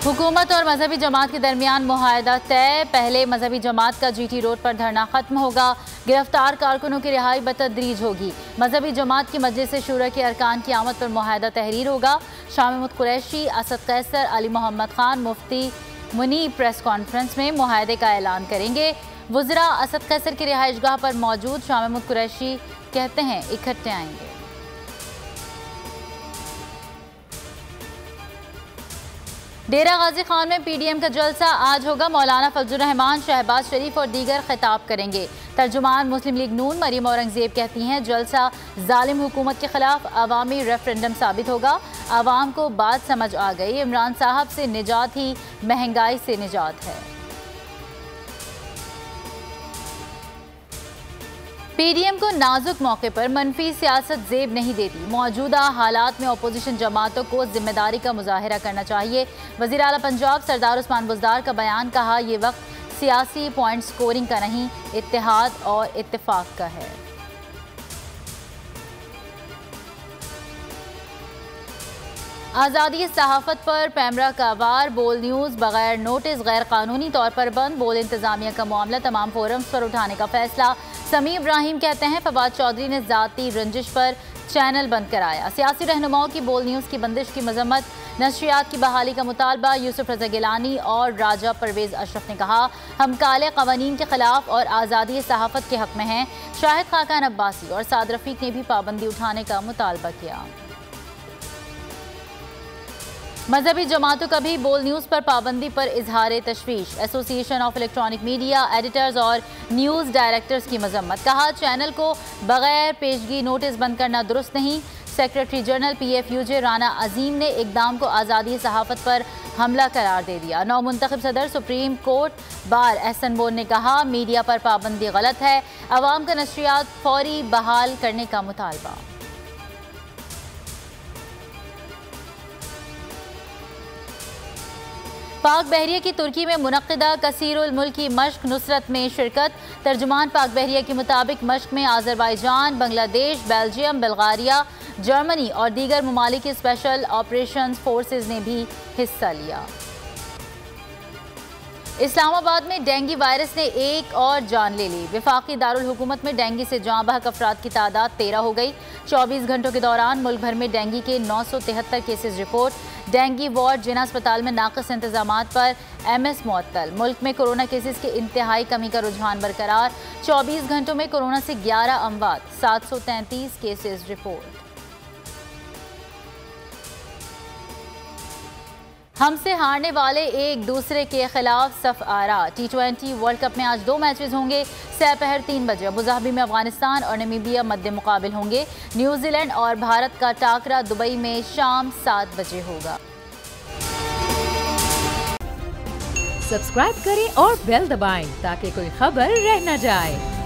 हुकूमत और मजहबी जमात के दरमियान मुआहदा तय। पहले मजहबी जमात का GT रोड पर धरना खत्म होगा। गिरफ्तार कारकुनों की रिहाई बतदरीज होगी। मजहबी जमात की मजलिस शूरा के अरकान की आमद पर मुआहदा तहरीर होगा। शाह महमूद कुरैशी, असद कैसर, अली मोहम्मद खान, मुफ्ती मुनीब प्रेस कॉन्फ्रेंस में मुआहदे का ऐलान करेंगे। वज़रा असद कैसर की रिहाइशगाह पर मौजूद। शाह महमूद कुरैशी कहते हैं इकट्ठे आएंगे। डेरा गाजी खान में PDM का जलसा आज होगा। मौलाना फजलुर रहमान, शहबाज शरीफ और दीगर खिताब करेंगे। तर्जुमान मुस्लिम लीग नून मरीम औरंगजेब कहती हैं जलसा जालिम हुकूमत के खिलाफ अवामी रेफरेंडम साबित होगा। आवाम को बात समझ आ गई, इमरान साहब से निजात ही महंगाई से निजात है। PDM को नाजुक मौके पर मनफी सियासत जेब नहीं देती। मौजूदा हालात में अपोजिशन जमातों को जिम्मेदारी का मुजाहिरा करना चाहिए। वज़ीर आला पंजाब सरदार उस्मान बुज़दार का बयान, कहा ये वक्त सियासी पॉइंट स्कोरिंग का नहीं, इत्तेहाद और इत्तेफाक का है। आज़ादी सहाफ़त पर पैमरा का वार। बोल न्यूज़ बगैर नोटिस गैर कानूनी तौर पर बंद। बोल इंतजामिया का मामला तमाम फोरम्स पर उठाने का फैसला। समी इब्राहिम कहते हैं फवाद चौधरी ने ज़ाती रंजिश पर चैनल बंद कराया। सियासी रहनुमाओं की बोल न्यूज़ की बंदिश की मजम्मत। नशरियात की बहाली का मुतालबा। यूसुफ रज़ा गिलानी और राजा परवेज़ अशरफ ने कहा हम काले क़वानीन के खिलाफ और आज़ादी सहाफ़त के हक़ में हैं। शाहिद खाकान अब्बासी और साद रफ़ीक ने भी पाबंदी उठाने का मुतालबा किया। मजहबी जमातों का भी बोल न्यूज़ पर पाबंदी पर इजहार तशवीश। Association of electronic media editors और न्यूज़ डायरेक्टर्स की मजम्मत। कहा चैनल को बगैर पेशगी नोटिस बंद करना दुरुस्त नहीं। सेक्रेटरी जनरल PFUJ राना अजीम ने इकदाम को आज़ादी सहाफ़त पर हमला करार दे दिया। नौमुंतखब सदर supreme court bar Ehsan bone ने कहा मीडिया पर पाबंदी गलत है। अवाम का नशरियात फौरी बहाल करने का मुतालबा। पाक बहरिया की तुर्की में मुनक्किदा कसीरुल मुल्की मश्क नुसरत में शिरकत। तर्जुमान पाक बहरिया के मुताबिक मश्क में Azerbaijan, Bangladesh, Belgium, Bulgaria, Germany और दीगर ममालिक की स्पेशल ऑपरेशंस फोर्सेज ने भी हिस्सा लिया। इस्लामाबाद में डेंगू वायरस ने एक और जान ले ली। वफाकी दारुल हुकूमत में डेंगू से जाँ बहक अफराद की तादाद 13 हो गई। 24 घंटों के दौरान मुल्क भर में डेंगू के 973 केसेस रिपोर्ट। डेंगू वार्ड जिना अस्पताल में नाक़िस इंतजामात पर MS मुअत्तल। मुल्क में कोरोना केसेस की इंतहाई कमी का रुझान बरकरार। 24 घंटों में कोरोना से 11 अमवात, 733 केसेस रिपोर्ट। हमसे हारने वाले एक दूसरे के खिलाफ सफ आरा। T20 वर्ल्ड कप में आज 2 मैचेस होंगे। सपहर 3 बजे अबुधाबी में अफगानिस्तान और नामीबिया मद्दे मुकाबिल होंगे। न्यूजीलैंड और भारत का टाकरा दुबई में शाम 7 बजे होगा। सब्सक्राइब करें और बेल दबाएं ताकि कोई खबर रह न जाए।